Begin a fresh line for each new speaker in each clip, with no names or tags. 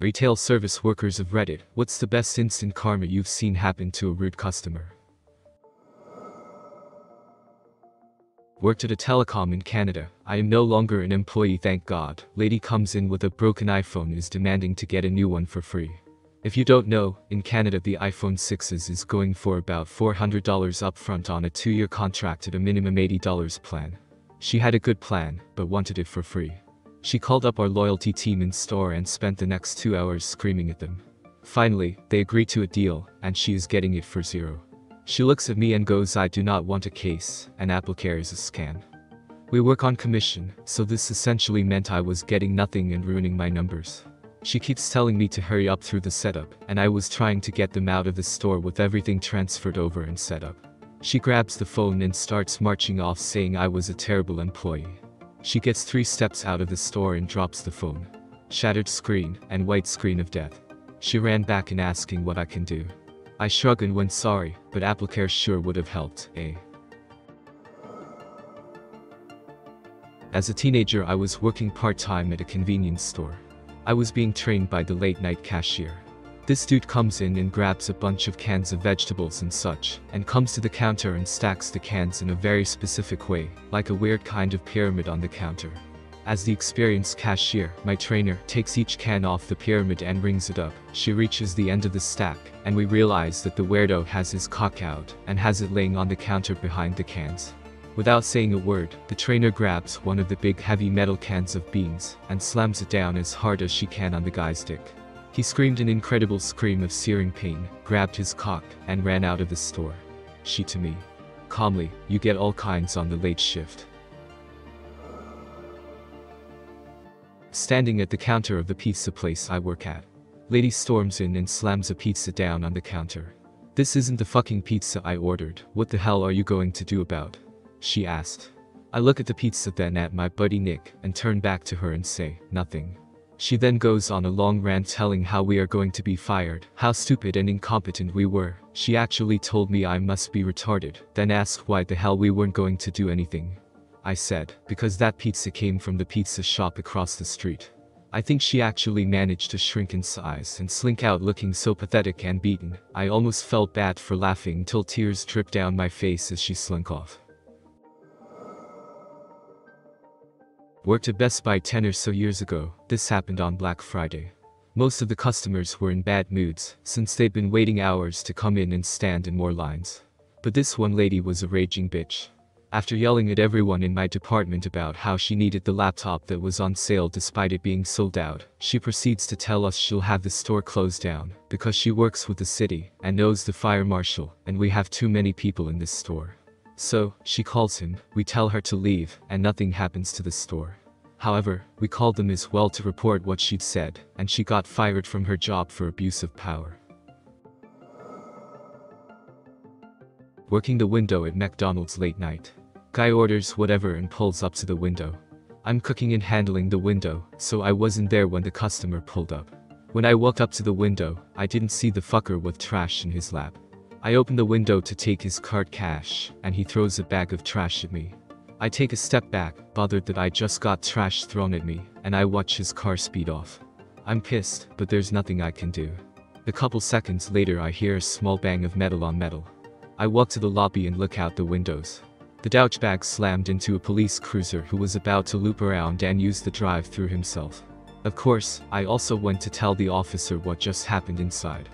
Retail service workers of Reddit, what's the best instant karma you've seen happen to a rude customer? Worked at a telecom in Canada. I am no longer an employee, thank God. Lady comes in with a broken iPhone, is demanding to get a new one for free. If you don't know, in Canada the iPhone 6s is going for about $400 upfront on a 2-year contract at a minimum $80 plan. She had a good plan, but wanted it for free. She called up our loyalty team in store and spent the next 2 hours screaming at them. Finally, they agreed to a deal, and she is getting it for $0. She looks at me and goes, I do not want a case, and AppleCare is a scam. We work on commission, so this essentially meant I was getting nothing and ruining my numbers. She keeps telling me to hurry up through the setup, and I was trying to get them out of the store with everything transferred over and set up. She grabs the phone and starts marching off saying I was a terrible employee. She gets 3 steps out of the store and drops the phone. Shattered screen and white screen of death. She ran back and asking what I can do. I shrug and went sorry, but AppleCare sure would have helped, eh? As a teenager I was working part-time at a convenience store. I was being trained by the late-night cashier. This dude comes in and grabs a bunch of cans of vegetables and such, and comes to the counter and stacks the cans in a very specific way, like a weird kind of pyramid on the counter. As the experienced cashier, my trainer, takes each can off the pyramid and rings it up, she reaches the end of the stack, and we realize that the weirdo has his cock out, and has it laying on the counter behind the cans. Without saying a word, the trainer grabs one of the big heavy metal cans of beans, and slams it down as hard as she can on the guy's dick. He screamed an incredible scream of searing pain, grabbed his cock, and ran out of the store. She to me. Calmly, you get all kinds on the late shift. Standing at the counter of the pizza place I work at. Lady storms in and slams a pizza down on the counter. This isn't the fucking pizza I ordered, what the hell are you going to do about? She asked. I look at the pizza, then at my buddy Nick, and turn back to her and say, nothing. She then goes on a long rant telling how we are going to be fired, how stupid and incompetent we were. She actually told me I must be retarded, then asked why the hell we weren't going to do anything. I said, because that pizza came from the pizza shop across the street. I think she actually managed to shrink in size and slink out looking so pathetic and beaten. I almost felt bad for laughing till tears dripped down my face as she slunk off. Worked at Best Buy 10 or so years ago. This happened on Black Friday. Most of the customers were in bad moods, since they'd been waiting hours to come in and stand in more lines. But this one lady was a raging bitch. After yelling at everyone in my department about how she needed the laptop that was on sale despite it being sold out, she proceeds to tell us she'll have the store closed down, because she works with the city, and knows the fire marshal, and we have too many people in this store. So, she calls him, we tell her to leave, and nothing happens to the store. However, we called them as well to report what she'd said, and she got fired from her job for abuse of power. Working the window at McDonald's late night. Guy orders whatever and pulls up to the window. I'm cooking and handling the window, so I wasn't there when the customer pulled up. When I walked up to the window, I didn't see the fucker with trash in his lap. I open the window to take his card cash, and he throws a bag of trash at me. I take a step back, bothered that I just got trash thrown at me, and I watch his car speed off. I'm pissed, but there's nothing I can do. A couple seconds later I hear a small bang of metal on metal. I walk to the lobby and look out the windows. The douchebag slammed into a police cruiser who was about to loop around and use the drive-thru himself. Of course, I also went to tell the officer what just happened inside.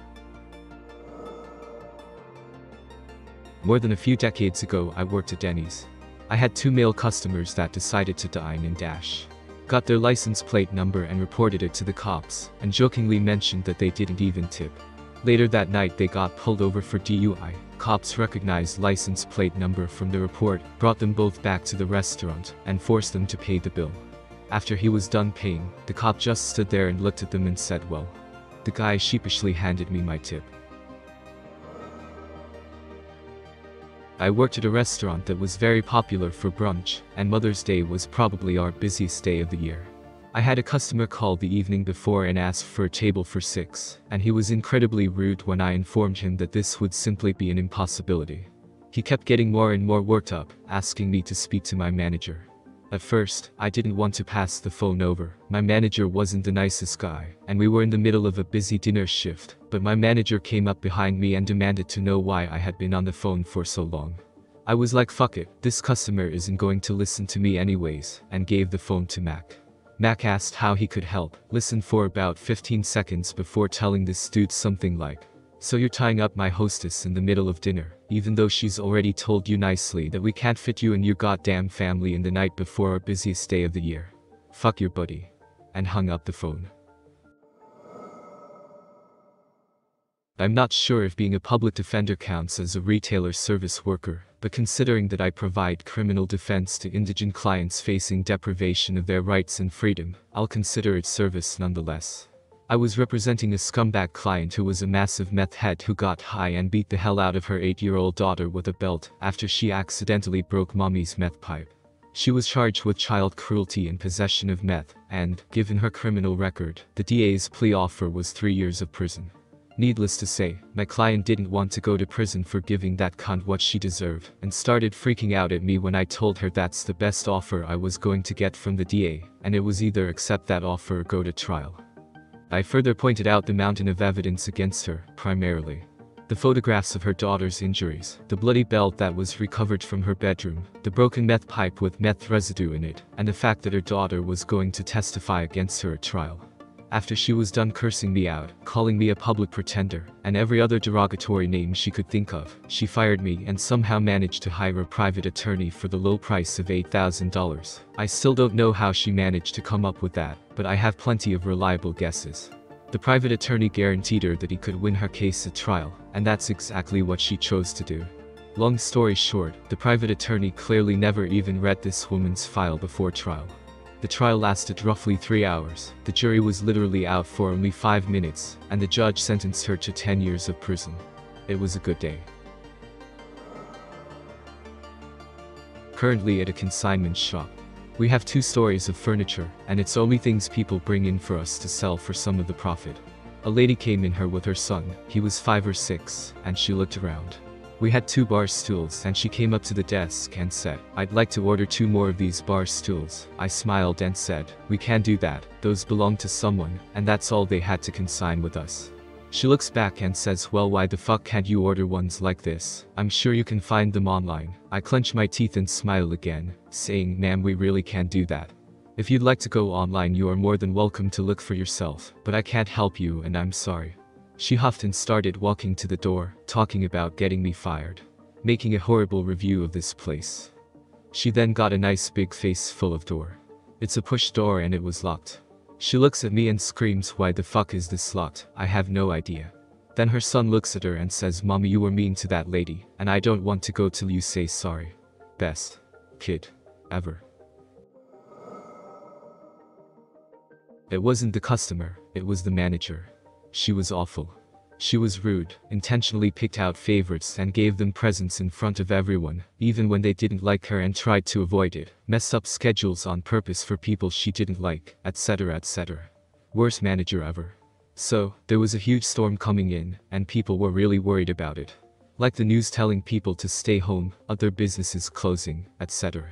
More than a few decades ago I worked at Denny's. I had 2 male customers that decided to dine and dash. Got their license plate number and reported it to the cops, and jokingly mentioned that they didn't even tip. Later that night they got pulled over for DUI. Cops recognized license plate number from the report, brought them both back to the restaurant, and forced them to pay the bill. After he was done paying, the cop just stood there and looked at them and said, well. The guy sheepishly handed me my tip. I worked at a restaurant that was very popular for brunch, and Mother's Day was probably our busiest day of the year. I had a customer call the evening before and ask for a table for 6, and he was incredibly rude when I informed him that this would simply be an impossibility. He kept getting more and more worked up, asking me to speak to my manager. At first, I didn't want to pass the phone over. My manager wasn't the nicest guy, and we were in the middle of a busy dinner shift, but my manager came up behind me and demanded to know why I had been on the phone for so long. I was like, fuck it, this customer isn't going to listen to me anyways, and gave the phone to Mac. Mac asked how he could help, listened for about 15 seconds before telling this dude something like, "So you're tying up my hostess in the middle of dinner, even though she's already told you nicely that we can't fit you and your goddamn family in the night before our busiest day of the year. Fuck your buddy." And hung up the phone. I'm not sure if being a public defender counts as a retailer service worker, but considering that I provide criminal defense to indigent clients facing deprivation of their rights and freedom, I'll consider it service nonetheless. I was representing a scumbag client who was a massive meth head who got high and beat the hell out of her 8-year-old daughter with a belt after she accidentally broke mommy's meth pipe. She was charged with child cruelty and possession of meth, and, given her criminal record, the DA's plea offer was 3 years of prison. Needless to say, my client didn't want to go to prison for giving that cunt what she deserved, and started freaking out at me when I told her that's the best offer I was going to get from the DA, and it was either accept that offer or go to trial. I further pointed out the mountain of evidence against her, primarily the photographs of her daughter's injuries, the bloody belt that was recovered from her bedroom, the broken meth pipe with meth residue in it, and the fact that her daughter was going to testify against her at trial. After she was done cursing me out, calling me a public pretender, and every other derogatory name she could think of, she fired me and somehow managed to hire a private attorney for the low price of $8,000. I still don't know how she managed to come up with that, but I have plenty of reliable guesses. The private attorney guaranteed her that he could win her case at trial, and that's exactly what she chose to do. Long story short, the private attorney clearly never even read this woman's file before trial. The trial lasted roughly 3 hours, the jury was literally out for only 5 minutes, and the judge sentenced her to 10 years of prison. It was a good day. Currently at a consignment shop. We have 2 stories of furniture, and it's only things people bring in for us to sell for some of the profit. A lady came in here with her son, he was 5 or 6, and she looked around. We had 2 bar stools and she came up to the desk and said, "I'd like to order 2 more of these bar stools." I smiled and said, "We can't do that, those belong to someone, and that's all they had to consign with us." She looks back and says, "Well, why the fuck can't you order ones like this? I'm sure you can find them online." I clench my teeth and smile again, saying, "Ma'am, we really can't do that. If you'd like to go online, you are more than welcome to look for yourself, but I can't help you and I'm sorry." She huffed and started walking to the door, talking about getting me fired, making a horrible review of this place. She then got a nice big face full of door. It's a push door and it was locked. She looks at me and screams, "Why the fuck is this locked?" I have no idea. Then her son looks at her and says, "Mommy, you were mean to that lady, and I don't want to go till you say sorry. Best kid ever." It wasn't the customer, it was the manager. She was awful. She was rude, intentionally picked out favorites and gave them presents in front of everyone, even when they didn't like her and tried to avoid it, messed up schedules on purpose for people she didn't like, etc. etc. Worst manager ever. So, there was a huge storm coming in, and people were really worried about it. Like the news telling people to stay home, other businesses closing, etc.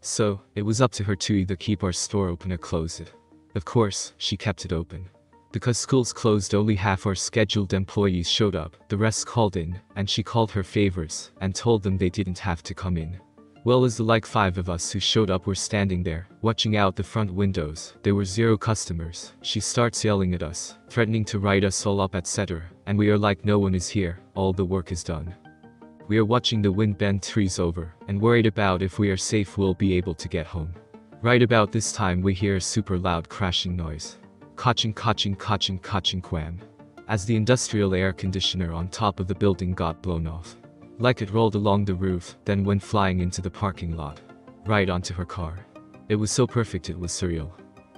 So, it was up to her to either keep our store open or close it. Of course, she kept it open. Because schools closed, only half our scheduled employees showed up, the rest called in, and she called her favorites, and told them they didn't have to come in. Well, as the like 5 of us who showed up were standing there, watching out the front windows, there were 0 customers, she starts yelling at us, threatening to write us all up, etc., and we are like, no one is here, all the work is done. We are watching the wind bend trees over, and worried about if we are safe we'll be able to get home. Right about this time we hear a super loud crashing noise. Kaching kaching kaching kaching quam. As the industrial air conditioner on top of the building got blown off. Like it rolled along the roof, then went flying into the parking lot. Right onto her car. It was so perfect it was surreal.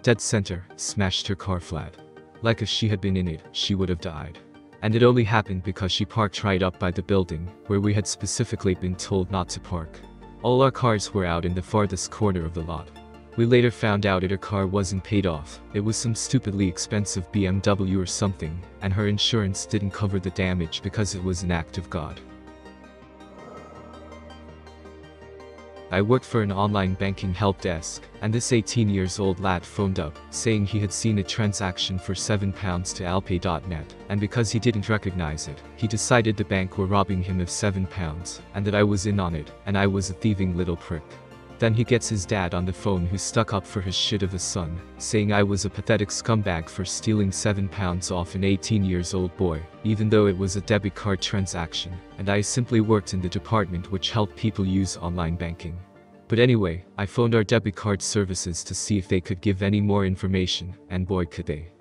Dead center, smashed her car flat. Like if she had been in it, she would have died. And it only happened because she parked right up by the building, where we had specifically been told not to park. All our cars were out in the farthest corner of the lot. We later found out that her car wasn't paid off, it was some stupidly expensive BMW or something, and her insurance didn't cover the damage because it was an act of God. I worked for an online banking help desk, and this 18 years old lad phoned up, saying he had seen a transaction for £7 to alpay.net, and because he didn't recognize it, he decided the bank were robbing him of £7, and that I was in on it, and I was a thieving little prick. Then he gets his dad on the phone, who stuck up for his shit of a son, saying I was a pathetic scumbag for stealing £7 off an 18 years old boy, even though it was a debit card transaction, and I simply worked in the department which helped people use online banking. But anyway, I phoned our debit card services to see if they could give any more information, and boy could they.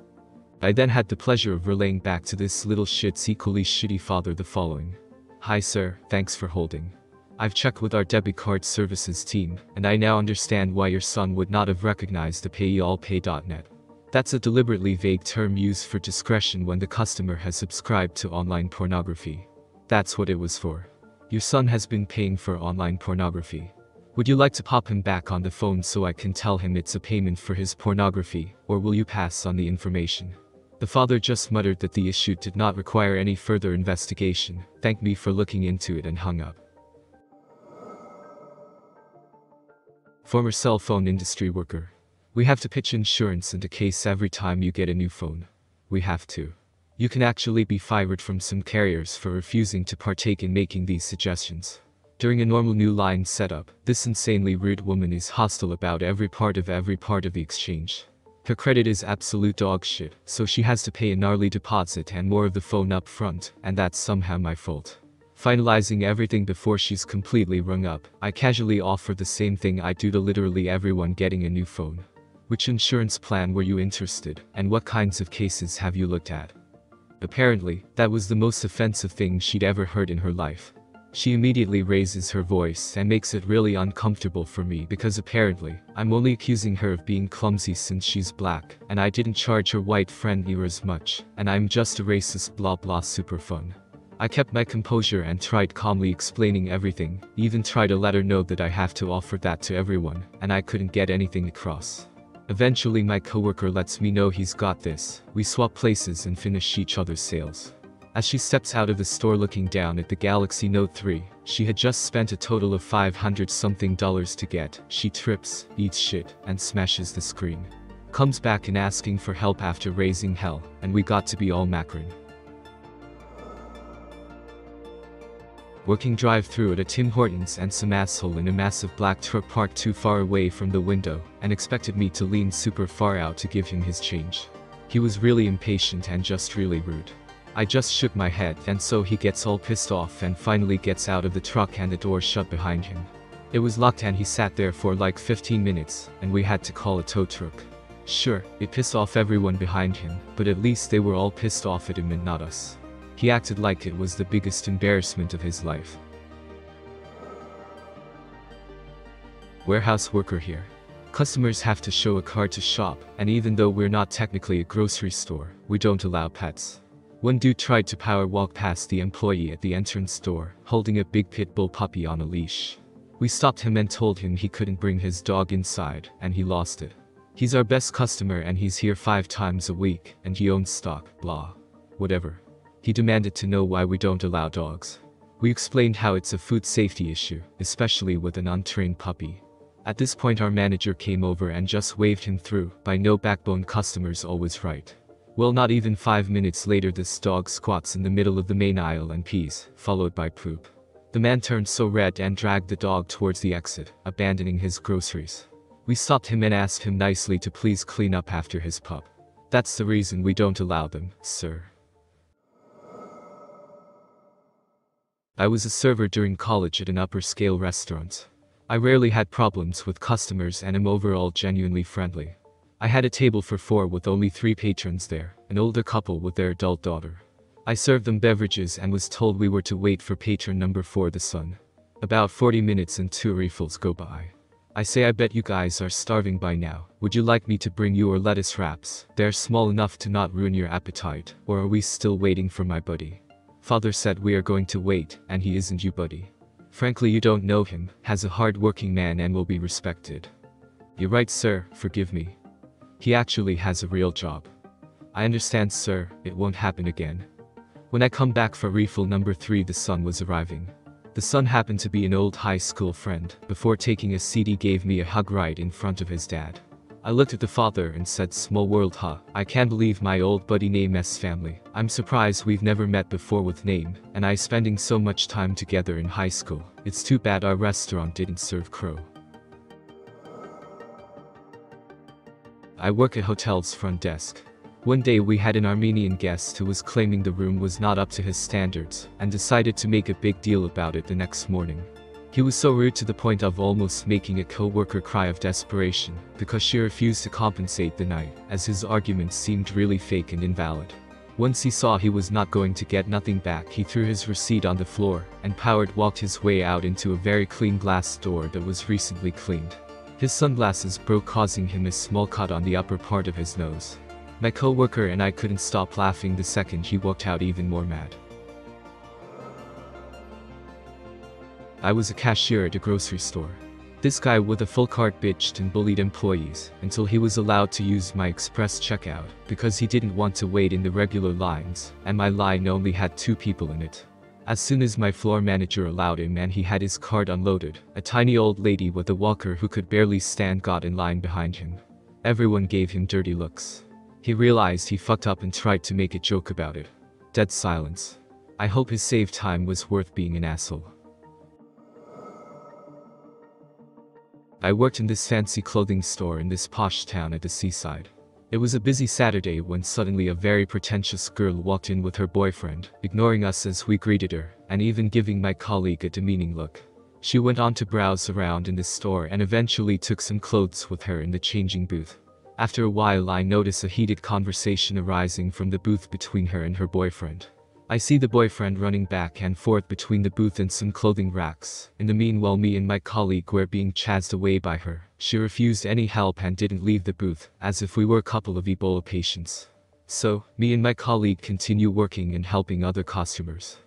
I then had the pleasure of relaying back to this little shit's equally shitty father the following. Hi sir, thanks for holding. I've checked with our debit card services team, and I now understand why your son would not have recognized the payalpay.net. That's a deliberately vague term used for discretion when the customer has subscribed to online pornography. That's what it was for. Your son has been paying for online pornography. Would you like to pop him back on the phone so I can tell him it's a payment for his pornography, or will you pass on the information? The father just muttered that the issue did not require any further investigation, thanked me for looking into it, and hung up. Former cell phone industry worker. We have to pitch insurance into case every time you get a new phone. We have to. You can actually be fired from some carriers for refusing to partake in making these suggestions. During a normal new line setup, this insanely rude woman is hostile about every part of the exchange. Her credit is absolute dog shit, so she has to pay a gnarly deposit and more of the phone up front, and that's somehow my fault. Finalizing everything before she's completely rung up, I casually offer the same thing I do to literally everyone getting a new phone. Which insurance plan were you interested, and what kinds of cases have you looked at? Apparently, that was the most offensive thing she'd ever heard in her life. She immediately raises her voice and makes it really uncomfortable for me because apparently, I'm only accusing her of being clumsy since she's black, and I didn't charge her white friend near as much, and I'm just a racist blah blah super fun. I kept my composure and tried calmly explaining everything, even tried to let her know that I have to offer that to everyone, and I couldn't get anything across. Eventually my coworker lets me know he's got this, we swap places and finish each other's sales. As she steps out of the store looking down at the Galaxy Note 3, she had just spent a total of $500 something to get, she trips, eats shit, and smashes the screen. Comes back and asking for help after raising hell, and we got to be all macron. Working drive-through at a Tim Hortons, and some asshole in a massive black truck parked too far away from the window and expected me to lean super far out to give him his change. He was really impatient and just really rude. I just shook my head, and so he gets all pissed off and finally gets out of the truck and the door shut behind him. It was locked and he sat there for like 15 minutes, and we had to call a tow truck. Sure, it pissed off everyone behind him, but at least they were all pissed off at him and not us. He acted like it was the biggest embarrassment of his life. Warehouse worker here. Customers have to show a card to shop, and even though we're not technically a grocery store, we don't allow pets. One dude tried to power walk past the employee at the entrance door, holding a big pit bull puppy on a leash. We stopped him and told him he couldn't bring his dog inside, and he lost it. He's our best customer and he's here 5 times a week, and he owns stock, blah. Whatever. He demanded to know why we don't allow dogs. We explained how it's a food safety issue, especially with an untrained puppy. At this point our manager came over and just waved him through, by no backbone customers always right. Well, not even 5 minutes later this dog squats in the middle of the main aisle and pees, followed by poop. The man turned so red and dragged the dog towards the exit, abandoning his groceries. We stopped him and asked him nicely to please clean up after his pup. That's the reason we don't allow them, sir. I was a server during college at an upper-scale restaurant. I rarely had problems with customers and am overall genuinely friendly. I had a table for 4 with only 3 patrons there, an older couple with their adult daughter. I served them beverages and was told we were to wait for patron number 4, the son. About 40 minutes and 2 refills go by. I say, I bet you guys are starving by now. Would you like me to bring you your lettuce wraps? They're small enough to not ruin your appetite, or are we still waiting for my buddy? Father said we are going to wait, and he isn't you buddy. Frankly, you don't know him, has a hard-working man and will be respected. You're right sir, forgive me. He actually has a real job. I understand sir, it won't happen again. When I come back for refill number 3 the son was arriving. The son happened to be an old high school friend. Before taking a seat he gave me a hug right in front of his dad. I looked at the father and said, "Small world, huh? I can't believe my old buddy name S family. I'm surprised we've never met before with name, and I spending so much time together in high school. It's too bad our restaurant didn't serve crow." I work at hotel's front desk. One day we had an Armenian guest who was claiming the room was not up to his standards, and decided to make a big deal about it the next morning. He was so rude to the point of almost making a co-worker cry of desperation, because she refused to compensate the night, as his arguments seemed really fake and invalid. Once he saw he was not going to get nothing back, he threw his receipt on the floor, and powered walked his way out into a very clean glass door that was recently cleaned. His sunglasses broke, causing him a small cut on the upper part of his nose. My co-worker and I couldn't stop laughing the second he walked out, even more mad. I was a cashier at a grocery store. This guy with a full cart bitched and bullied employees until he was allowed to use my express checkout because he didn't want to wait in the regular lines, and my line only had 2 people in it. As soon as my floor manager allowed him and he had his cart unloaded, a tiny old lady with a walker who could barely stand got in line behind him. Everyone gave him dirty looks. He realized he fucked up and tried to make a joke about it. Dead silence. I hope his saved time was worth being an asshole. I worked in this fancy clothing store in this posh town at the seaside. It was a busy Saturday when suddenly a very pretentious girl walked in with her boyfriend, ignoring us as we greeted her, and even giving my colleague a demeaning look. She went on to browse around in the store and eventually took some clothes with her in the changing booth. After a while I notice a heated conversation arising from the booth between her and her boyfriend. I see the boyfriend running back and forth between the booth and some clothing racks. In the meanwhile, me and my colleague were being chased away by her. She refused any help and didn't leave the booth, as if we were a couple of Ebola patients. So, me and my colleague continue working and helping other customers.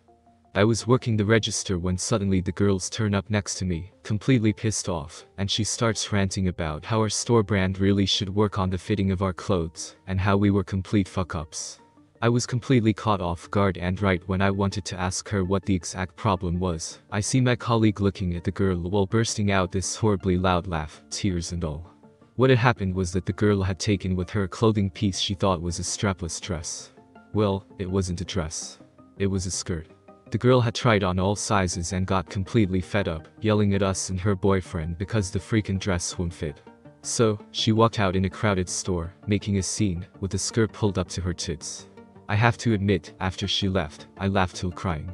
I was working the register when suddenly the girls turn up next to me, completely pissed off, and she starts ranting about how our store brand really should work on the fitting of our clothes, and how we were complete fuck-ups. I was completely caught off guard, and right when I wanted to ask her what the exact problem was, I see my colleague looking at the girl while bursting out this horribly loud laugh, tears and all. What had happened was that the girl had taken with her a clothing piece she thought was a strapless dress. Well, it wasn't a dress. It was a skirt. The girl had tried on all sizes and got completely fed up, yelling at us and her boyfriend because the freaking dress won't fit. So, she walked out in a crowded store, making a scene, with the skirt pulled up to her tits. I have to admit, after she left, I laughed till crying.